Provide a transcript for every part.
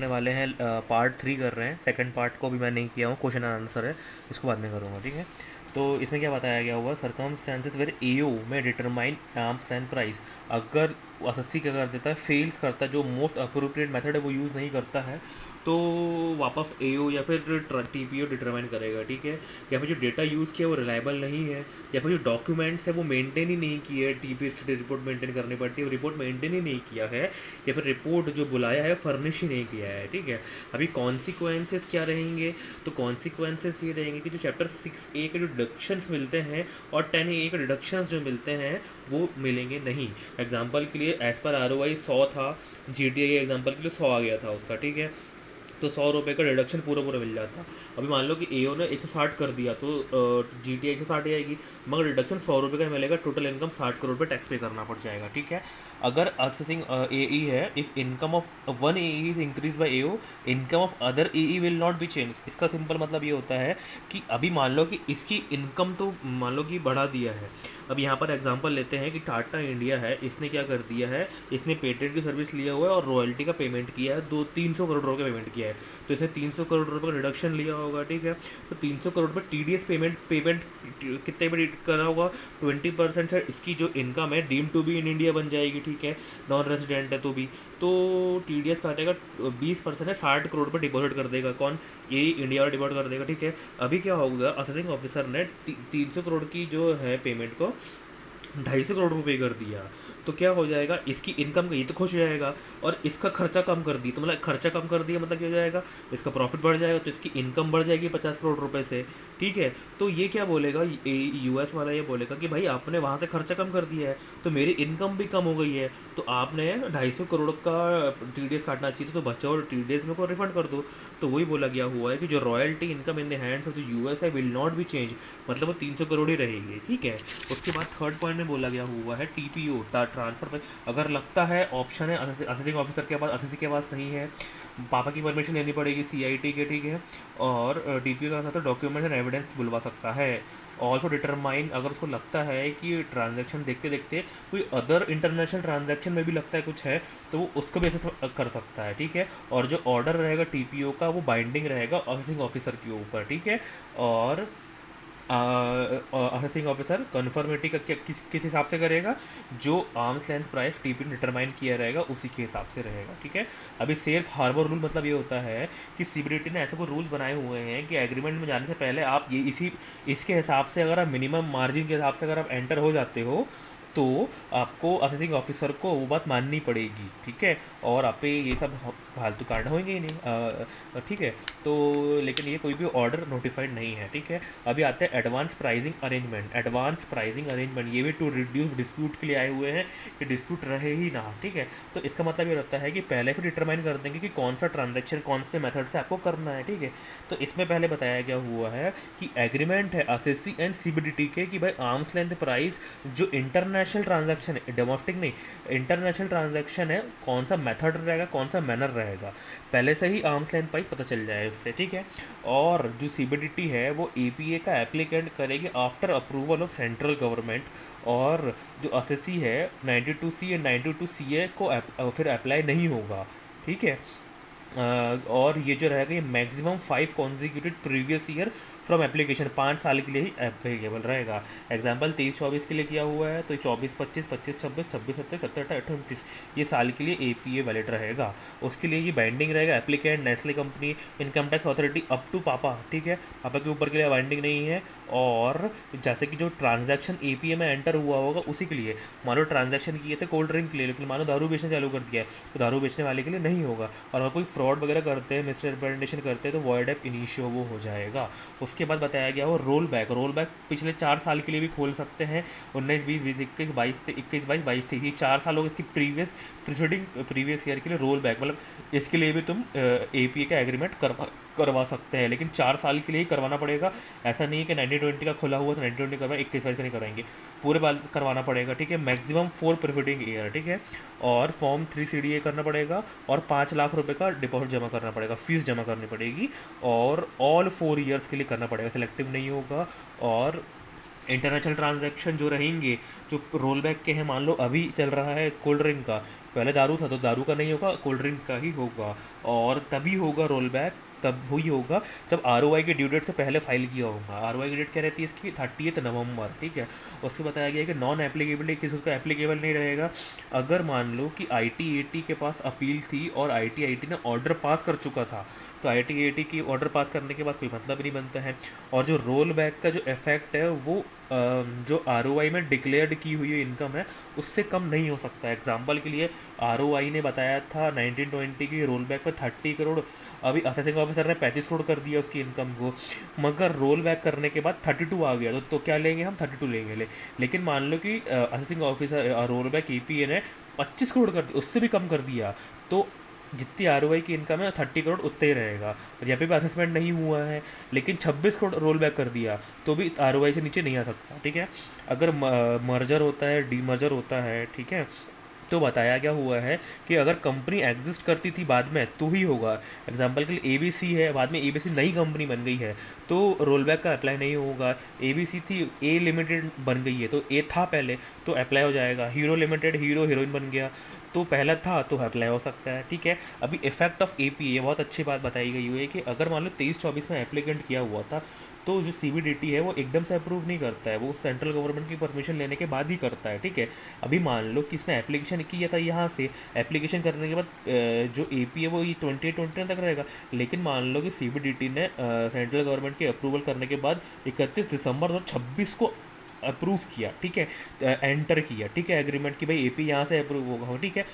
करने वाले हैं पार्ट 3 कर रहे हैं। सेकंड पार्ट को भी मैं नहीं किया हूँ, क्वेश्चन एंड आंसर है, इसको बाद में करूँगा, ठीक है। तो इसमें क्या बताया गया हुआ, सरकमस्टेंसेस वेयर एओ में डिटरमाइन आर्म्स लेंथ प्राइस। अगर एसएससी क्या कर देता है, फेल्स करता है, जो मोस्ट अप्रोप्रिएट मेथड है वो यूज़ नहीं करता है, तो वापस एओ या फिर टीपीओ डिटरमाइन करेगा, ठीक है। या फिर जो डेटा यूज़ किया वो रिलायबल नहीं है, या फिर जो डॉक्यूमेंट्स है वो मेंटेन ही नहीं किए है, टीपीओ रिपोर्ट मेंटेन करनी पड़ती है, वो रिपोर्ट मेंटेन ही नहीं किया है, या फिर रिपोर्ट जो बुलाया है फर्निश ही नहीं किया है, ठीक है। अभी कॉन्सिक्वेंसेस क्या रहेंगे, तो कॉन्सिक्वेंसेस ये रहेंगे कि जो चैप्टर 6A के जो डिडक्शंस मिलते हैं और 10A के डिडक्शंस जो मिलते हैं वो मिलेंगे नहीं। एग्जाम्पल के लिए एज पर ROI 100 था, GTI एग्जाम्पल के लिए 100 आ गया था उसका, ठीक है। तो 100 रुपये का डिडक्शन पूरा पूरा मिल जाता। अभी मान लो कि एओ ने 160 कर दिया, तो GTI 160 आएगी, मगर डिडक्शन 100 रुपये का मिलेगा, टोटल इनकम 60 करोड़ रुपये टैक्स पे करना पड़ जाएगा, ठीक है। अगर असेसिंग AE है, if income of one AE is increase by AO, income of other AE will not be change. इसका सिंपल मतलब ये होता है कि अभी मान लो कि इसकी इनकम तो मान लो कि बढ़ा दिया है। अब यहाँ पर एग्जांपल लेते हैं कि टाटा इंडिया है, इसने क्या कर दिया है, इसने पेटेंट की सर्विस लिया हुआ है और रॉयल्टी का पेमेंट किया है, 300 करोड़ रुपये का पेमेंट किया है, तो इसने 300 करोड़ रुपये का रिडक्शन लिया होगा, ठीक है। तो 300 करोड़ रुपये TDS पेमेंट पेमेंट कितने पे करा होगा, 20% है इसकी जो इनकम है deem to be in India बन जाएगी, ठीक है, नॉन रेजिडेंट है तो भी, तो TDS काटेगा 20% है, 60 करोड़ रुपये डिपॉजिट कर देगा, कौन, ये इंडिया वाला डिपॉजिट कर देगा, ठीक है। अभी क्या होगा, असेसिंग ऑफिसर ने 300 करोड़ की जो है पेमेंट को 250 करोड़ रुपये कर दिया, तो क्या हो जाएगा, इसकी इनकम गई तो खुश हो जाएगा, और इसका खर्चा कम कर दी, तो मतलब खर्चा कम कर दिया मतलब क्या हो जाएगा, इसका प्रॉफिट बढ़ जाएगा, तो इसकी इनकम बढ़ जाएगी 50 करोड़ रुपए से, ठीक है। तो ये क्या बोलेगा, US वाला ये बोलेगा कि भाई आपने वहाँ से खर्चा कम कर दिया है, तो मेरी इनकम भी कम हो गई है, तो आपने 250 करोड़ का TDS काटना चाहिए, तो बचा और TDS मेरे को रिफंड कर दो। तो वही बोला गया हुआ है कि जो royalty income in the hands of the US है विल नॉट बी चेंज, मतलब वो 300 करोड़ ही रहेगी, ठीक है। उसके बाद थर्ड पॉइंट में बोला गया हुआ है TPO ट्रांसफर पर, अगर लगता है ऑप्शन है असेसिंग ऑफिसर के पास, असेसी के पास नहीं है, पापा की परमिशन लेनी पड़ेगी CIT के, ठीक है। और TPO का साथ डॉक्यूमेंट्स एंड एविडेंस बुलवा सकता है। ऑल्सो डिटरमाइन, अगर उसको लगता है कि ट्रांजैक्शन देखते देखते कोई अदर इंटरनेशनल ट्रांजैक्शन में भी लगता है कुछ है, तो वो उसको भी ऐसे कर सकता है, ठीक है। और जो ऑर्डर रहेगा TPO का वो बाइंडिंग रहेगा असेसिंग ऑफिसर के ऊपर, ठीक है। और असेसिंग ऑफिसर कन्फर्मिटी का किस हिसाब से करेगा, जो आर्म्स लेंथ प्राइस TP ने डिटरमाइन किया रहेगा उसी के हिसाब से रहेगा, ठीक है। अभी सेफ हार्बर रूल मतलब ये होता है कि CBDT ने ऐसे कोई रूल्स बनाए हुए हैं कि एग्रीमेंट में जाने से पहले आप ये इसके हिसाब से, अगर आप मिनिमम मार्जिन के हिसाब से अगर आप एंटर हो जाते हो, तो आपको असेसिंग ऑफिसर को वो बात माननी पड़ेगी, ठीक है। और आप पे ये सब फालतू कांड होंगे ही नहीं, ठीक है। तो लेकिन ये कोई भी ऑर्डर नोटिफाइड नहीं है, ठीक है। अभी आते हैं advance pricing arrangement. Advance pricing arrangement ये भी टू रिड्यूस डिस्प्यूट के लिए आए हुए हैं कि डिस्प्यूट रहे ही ना, ठीक है। तो इसका मतलब ये रहता है कि पहले को डिटरमाइन कर देंगे कि कौन सा ट्रांजेक्शन कौन से मेथड से आपको करना है, ठीक है। तो इसमें पहले बताया गया हुआ है कि एग्रीमेंट है असेसी एंड CBDT के कि भाई आर्म्स लेंथ प्राइस जो इंटरनेशनल ट्रांजैक्शन है, डोमेस्टिक नहीं, इंटरनेशनल ट्रांजैक्शन है, कौन सा मेथड रहेगा, कौन सा मैनर रहेगा, पहले से ही आर्म्स लेंथ प्राइस पता चल जाए उससे, ठीक है। और जो CBDT है वो APA का एप्लीकेंट करेगी after approval of central government, और जो असेसी है 92C एंड 92CA को फिर अप्लाई नहीं होगा, ठीक है। और ये जो रहेगा ये maximum 5 consecutive previous year from application, 5 साल के लिए ही एप्लीकेबल रहेगा। एग्जाम्पल 23-24 के लिए किया हुआ है, तो 24-25, 25-26, 26-27, 27-28, 29 ये साल के लिए APA वैलिड रहेगा। उसके लिए ये बाइंडिंग रहेगा, applicant Nestle company, income tax authority up to पापा, ठीक है। पापा के ऊपर के लिए बाइंडिंग नहीं है। और जैसे कि जो ट्रांजैक्शन APA में एंटर हुआ होगा उसी के लिए, मान लो ट्रांजैक्शन किए थे कोल्ड ड्रिंक के लिए, लेकिन मानो दारू बेचना चालू कर दिया है, तो दारू बेचने वाले के लिए नहीं होगा। और अगर कोई फ्रॉड वगैरह करते हैं, मिसरिप्रेजेंटेशन करते हैं, तो वॉइड एप इनिशियो वो हो जाएगा। उसके बाद बताया गया वो रोल बैक, रोल बैक पिछले 4 साल के लिए भी खोल सकते हैं, 19, 20, 20, 21, 22, 21, 22, 22, 23, ये 4 साल हो गए इसकी प्रीवियस ईयर के लिए रोल बैक, मतलब इसके लिए भी तुम APA का एग्रीमेंट करवा सकते हैं, लेकिन 4 साल के लिए ही करवाना पड़ेगा। ऐसा नहीं है कि 1920 का खुला हुआ तो 1920 करवाएं, 21-22 का नहीं कराएंगे, पूरे बाल करवाना पड़ेगा, ठीक है। मैक्सिमम 4 प्रीफिटिंग ईयर, ठीक है। और फॉर्म 3 CDA करना पड़ेगा, और 5 लाख रुपए का डिपॉजिट जमा करना पड़ेगा, फीस जमा करनी पड़ेगी, और ऑल 4 ईयर्स के लिए करना पड़ेगा, सिलेक्टिव नहीं होगा। और इंटरनेशनल ट्रांजैक्शन जो रहेंगे, जो रोल बैक के हैं, मान लो अभी चल रहा है कोल्ड ड्रिंक का, पहले दारू था तो दारू का नहीं होगा, कोल्ड ड्रिंक का ही होगा, और तभी होगा रोल बैक, तब वही होगा जब आर की ड्यू डेट से पहले फाइल किया होगा। आर की डेट क्या रहती है इसकी, 30 नवंबर, ठीक है। उसके बताया गया है कि नॉन एप्लीकेबिलिटी किस उसका एप्लीकेबल नहीं रहेगा अगर मान लो कि ITAT के पास अपील थी और ITAT ने ऑर्डर पास कर चुका था, तो ITAT की ऑर्डर पास करने के बाद कोई मतलब नहीं बनता है। और जो रोल बैक का जो इफेक्ट है वो जो आर में डिक्लेयर्ड की हुई इनकम है उससे कम नहीं हो सकता। एग्जाम्पल के लिए आर ने बताया था 1920 की रोल बैक में 30 करोड़, अभी असेसिंग ऑफिसर ने 35 करोड़ कर दिया उसकी इनकम को, मगर रोल बैक करने के बाद 32 आ गया, तो क्या लेंगे हम, 32 लेंगे लेकिन मान लो कि assessing officer roll back EPA ने 25 करोड़ कर दिया, उससे भी कम कर दिया, तो जितनी आर की इनकम है 30 करोड़ उतना ही रहेगा। और यहाँ पे भी असेसमेंट नहीं हुआ है लेकिन 26 करोड़ रोल बैक कर दिया तो भी आर से नीचे नहीं आ सकता, ठीक है। अगर मर्जर होता है, डीमर्जर होता है, ठीक है, तो बताया क्या हुआ है कि अगर कंपनी एग्जिस्ट करती थी बाद में तो ही होगा। एग्जांपल के लिए ABC है, बाद में ABC नई कंपनी बन गई है तो रोल बैक का अप्लाई नहीं होगा। ABC थी, A लिमिटेड बन गई है तो A था पहले तो अप्लाई हो जाएगा। हीरो लिमिटेड, हीरो हीरोइन बन गया तो पहला था तो अप्लाई हो सकता है, ठीक है। अभी इफेक्ट ऑफ APA, ये बहुत अच्छी बात बताई गई हुई है कि अगर मान लो 23-24 में एप्लीकेंट किया हुआ था तो जो CBDT है वो एकदम से अप्रूव नहीं करता है, वो सेंट्रल गवर्नमेंट की परमिशन लेने के बाद ही करता है, ठीक है। अभी मान लो कि इसने एप्लीकेशन किया था यहाँ से, एप्लीकेशन करने के बाद जो AP है वो ये 2020 तक रहेगा, लेकिन मान लो कि CBDT ने सेंट्रल गवर्नमेंट की अप्रूवल करने के बाद 31 दिसंबर 2026 को अप्रूव किया, ठीक है, एंटर किया, ठीक है, एग्रीमेंट की भाई AP यहाँ से अप्रूव होगा, ठीक है।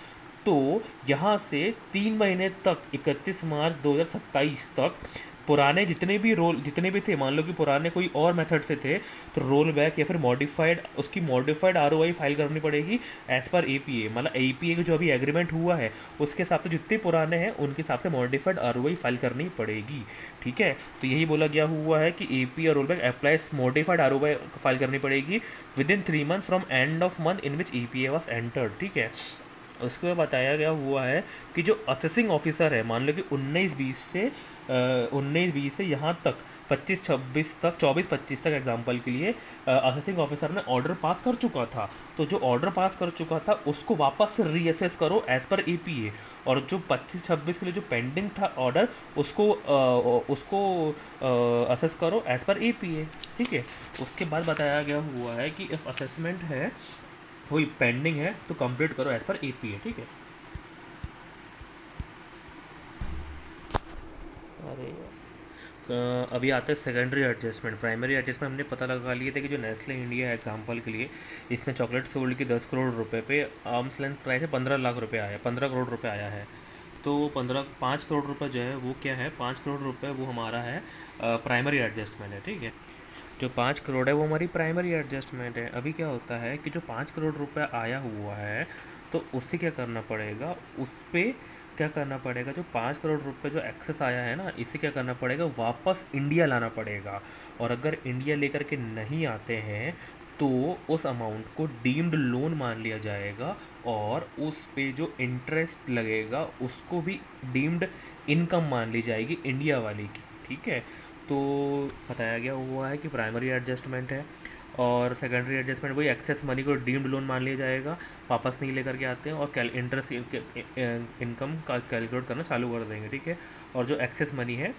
तो यहाँ से 3 महीने तक 31 मार्च 2027 तक पुराने जितने भी थे, मान लो कि पुराने कोई और मेथड से थे, तो रोल बैक या फिर मॉडिफाइड, उसकी मॉडिफाइड ROI फाइल करनी पड़ेगी एज पर APA, मतलब APA का जो अभी एग्रीमेंट हुआ है उसके हिसाब से जितने पुराने हैं उनके हिसाब से मॉडिफाइड ROI फाइल करनी पड़ेगी, ठीक है। तो यही बोला गया हुआ है कि APA और roll back applies modified ROI file करनी पड़ेगी with in 3 month from end of month in which EPA was entered, ठीक है। उसके बाद बताया गया हुआ है कि जो असेसिंग ऑफिसर है, मान लो कि 19-20 से यहाँ तक 25-26 तक, 24-25 तक एग्जाम्पल के लिए असेसिंग ऑफिसर ने ऑर्डर पास कर चुका था, तो जो ऑर्डर पास कर चुका था उसको वापस से रीअसेस करो एज पर APA, और जो 25-26 के लिए जो पेंडिंग था ऑर्डर उसको असेस करो एज पर APA, ठीक है। उसके बाद बताया गया हुआ है कि इफ असेसमेंट है वही पेंडिंग है तो कंप्लीट करो एज पर APA, ठीक है। अरे अभी आता है सेकेंडरी एडजस्टमेंट। प्राइमरी एडजस्टमेंट हमने पता लगा लिए थे कि जो नेस्ले इंडिया है एग्जांपल के लिए, इसने चॉकलेट सोल्ड की 10 करोड़ रुपए पे आर्म्स लेंथ प्राइस है 15 लाख रुपए आया, 15 करोड़ रुपए आया है, तो 5 करोड़ रुपए जो है वो क्या है, 5 करोड़ रुपए वो हमारा है प्राइमरी एडजस्टमेंट है, ठीक है। जो 5 करोड़ है वो हमारी प्राइमरी एडजस्टमेंट है। अभी क्या होता है कि जो 5 करोड़ रुपए आया हुआ है तो उससे क्या करना पड़ेगा, उस पर क्या करना पड़ेगा, जो 5 करोड़ रुपए जो एक्सेस आया है ना, इसे क्या करना पड़ेगा, वापस इंडिया लाना पड़ेगा। और अगर इंडिया लेकर के नहीं आते हैं तो उस अमाउंट को डीम्ड लोन मान लिया जाएगा और उस पे जो इंटरेस्ट लगेगा उसको भी डीम्ड इनकम मान ली जाएगी इंडिया वाली की, ठीक है। तो बताया गया हुआ है कि प्राइमरी एडजस्टमेंट है और सेकेंडरी एडजस्टमेंट वही एक्सेस मनी को डीम्ड लोन मान लिया जाएगा, वापस नहीं लेकर के आते हैं और इंटरेस्ट इनकम का कैलकुलेट करना चालू कर देंगे, ठीक है। और जो एक्सेस मनी है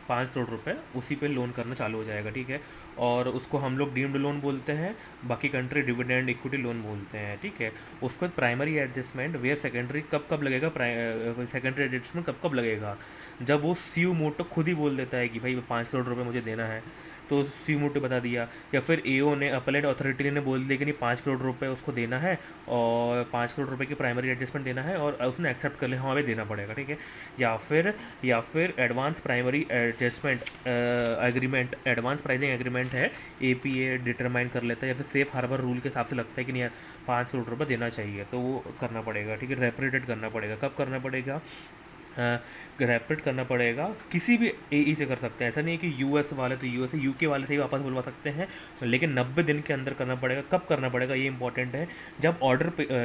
5 करोड़ रुपए उसी पे लोन करना चालू हो जाएगा, ठीक है। और उसको हम लोग डीम्ड लोन बोलते हैं, बाकी कंट्री डिविडेंड इक्विटी लोन बोलते हैं, ठीक है। उसके बाद प्राइमरी एडजस्टमेंट वेयर सेकेंडरी कब कब लगेगा, सेकेंडरी एडजस्टमेंट कब कब लगेगा, जब वो सीयू मोटो खुद ही बोल देता है कि भाई 5 करोड़ रुपए मुझे देना है, तो सीयू मोटो बता दिया, या फिर AO ने, अपलेट अथॉरिटी ने बोल दिया कि नहीं 5 करोड़ रुपए उसको देना है और 5 करोड़ रुपए की प्राइमरी एडजस्टमेंट देना है और उसने एक्सेप्ट कर लिया, हाँ हमें देना पड़ेगा, ठीक है। या फिर advance primary adjustment agreement, advance pricing agreement है, APA डिटरमाइन कर लेता है, या फिर सेफ हार्बर रूल के हिसाब से लगता है कि नहीं यार 5 करोड़ रुपये देना चाहिए तो वो करना पड़ेगा, ठीक है। रेपरेटेड करना पड़ेगा, कब करना पड़ेगा, रैपिड करना पड़ेगा। किसी भी एई से कर सकते हैं, ऐसा नहीं है कि यूएस वाले तो यूएस से, यूके वाले से ही वापस बुलवा सकते हैं, लेकिन 90 दिन के अंदर करना पड़ेगा। कब करना पड़ेगा ये इंपॉर्टेंट है, जब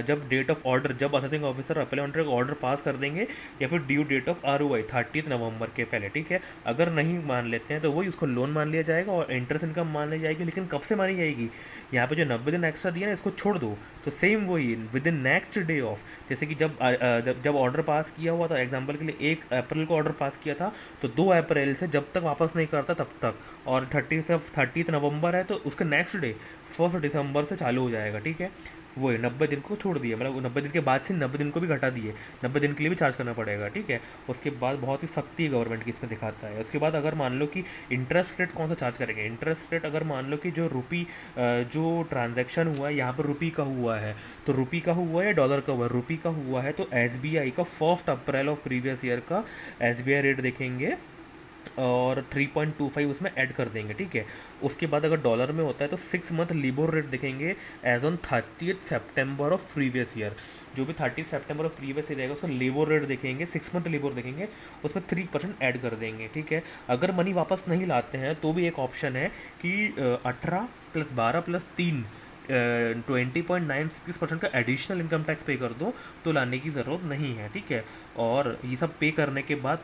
जब डेट ऑफ ऑर्डर, जब असेसिंग ऑफिसर अपेलेंट का ऑर्डर पास कर देंगे, या फिर ड्यू डेट ऑफ आरओआई 30 नवंबर के पहले, ठीक है। अगर नहीं मान लेते हैं तो वही उसको लोन मान लिया जाएगा और इंटरेस्ट इनकम मान ली जाएगी। लेकिन कब से मानी जाएगी, यहाँ पे जो 90 दिन एक्स्ट्रा दिया ना, इसको छोड़ दो, तो सेम वही with in next day of. जैसे कि जब ऑर्डर पास किया हुआ था, एग्जांपल के लिए 1 अप्रैल को ऑर्डर पास किया था, तो 2 अप्रैल से जब तक वापस नहीं करता तब तक, और 30 नवंबर है तो उसके नेक्स्ट डे 1 दिसंबर से चालू हो जाएगा, ठीक है। वो है 90 दिन को छोड़ दिए, मतलब 90 दिन के बाद से 90 दिन को भी घटा दिए, 90 दिन के लिए भी चार्ज करना पड़ेगा, ठीक है। उसके बाद बहुत ही सख्ती गवर्नमेंट की इसमें दिखाता है। उसके बाद अगर मान लो कि इंटरेस्ट रेट कौन सा चार्ज करेंगे, इंटरेस्ट रेट अगर मान लो कि जो ट्रांजैक्शन हुआ है यहाँ पर रुपी का हुआ है, तो रुपी का हुआ है या डॉलर का हुआ है, रुपी का हुआ है, तो एसबीआई का 1 अप्रैल ऑफ प्रीवियस ईयर का एसबीआई रेट देखेंगे और 3.25 उसमें ऐड कर देंगे, ठीक है। उसके बाद अगर डॉलर में होता है तो 6 मंथ लिबोर रेट देखेंगे एज ऑन 30 सितंबर ऑफ प्रीवियस ईयर। जो भी 30 सितंबर ऑफ प्रीवियस ईयर रहेगा उसका लिबोर रेट देखेंगे, 6 मंथ लिबोर देखेंगे, उसमें 3% ऐड कर देंगे, ठीक है। अगर मनी वापस नहीं लाते हैं तो भी एक ऑप्शन है कि 18 + 12 + 3 20.96% का एडिशनल इनकम टैक्स पे कर दो, तो लाने की ज़रूरत नहीं है, ठीक है। और ये सब पे करने के बाद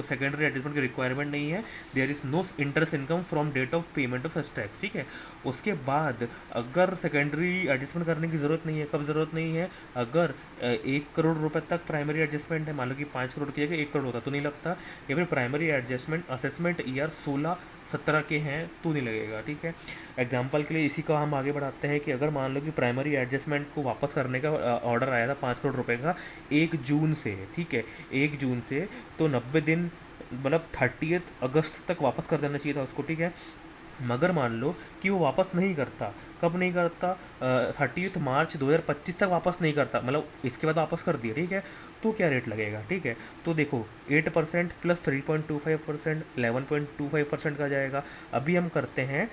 सेकेंडरी एडजस्टमेंट की रिक्वायरमेंट नहीं है, there is no interest income from date of payment of such tax, ठीक है। उसके बाद अगर सेकेंडरी एडजस्टमेंट करने की ज़रूरत नहीं है, कब ज़रूरत नहीं है, अगर 1 करोड़ रुपए तक प्राइमरी एडजस्टमेंट है, मान लो कि 5 करोड़ की जगह 1 करोड़ होता तो नहीं लगता, या फिर प्राइमरी एडजस्टमेंट असेसमेंट ईयर 16-17 के हैं तो नहीं लगेगा, ठीक है। एग्जाम्पल के लिए इसी का हम आगे बढ़ाते हैं कि अगर मान लो कि प्राइमरी एडजस्टमेंट को वापस करने का ऑर्डर आया था 5 करोड़ रुपए का 1 जून से, ठीक है, 1 जून से, तो 90 दिन मतलब 30 अगस्त तक वापस कर देना चाहिए था उसको, ठीक है। मगर मान लो कि वो वापस नहीं करता, कब नहीं करता, 30 मार्च 2025 तक वापस नहीं करता, मतलब इसके बाद वापस कर दिया, ठीक है। तो क्या रेट लगेगा, ठीक है। तो देखो 8% + 3.25% 11.25% का जाएगा। अभी हम करते हैं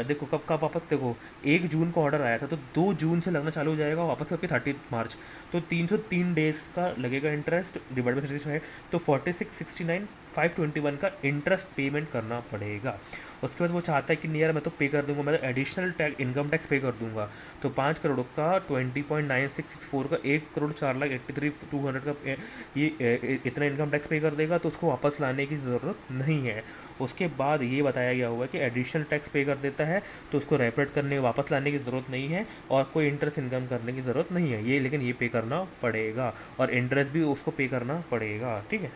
देखो कब का वापस, देखो 1 जून को ऑर्डर आया था तो 2 जून से लगना चालू हो जाएगा वापस करके 30 मार्च, तो 303 डेज का लगेगा इंटरेस्ट डिवाइड बाई 35, तो 4669,521 का इंटरेस्ट पेमेंट करना पड़ेगा। उसके बाद वो चाहता है कि नहीं यार मैं तो पे कर दूंगा, मैं तो एडिशनल इनकम टैक्स पे कर दूंगा, तो 5 करोड़ का 20.9664 का 1,04,83,200 का इतना इनकम टैक्स पे कर देगा, तो उसको वापस लाने की ज़रूरत नहीं है। उसके बाद ये बताया गया हुआ है कि एडिशनल टैक्स पे कर देता है तो उसको रैपिड करने वापस लाने की ज़रूरत नहीं है, और कोई इंटरेस्ट इनकम करने की ज़रूरत नहीं है ये, लेकिन ये पे करना पड़ेगा और इंटरेस्ट भी उसको पे करना पड़ेगा, ठीक है।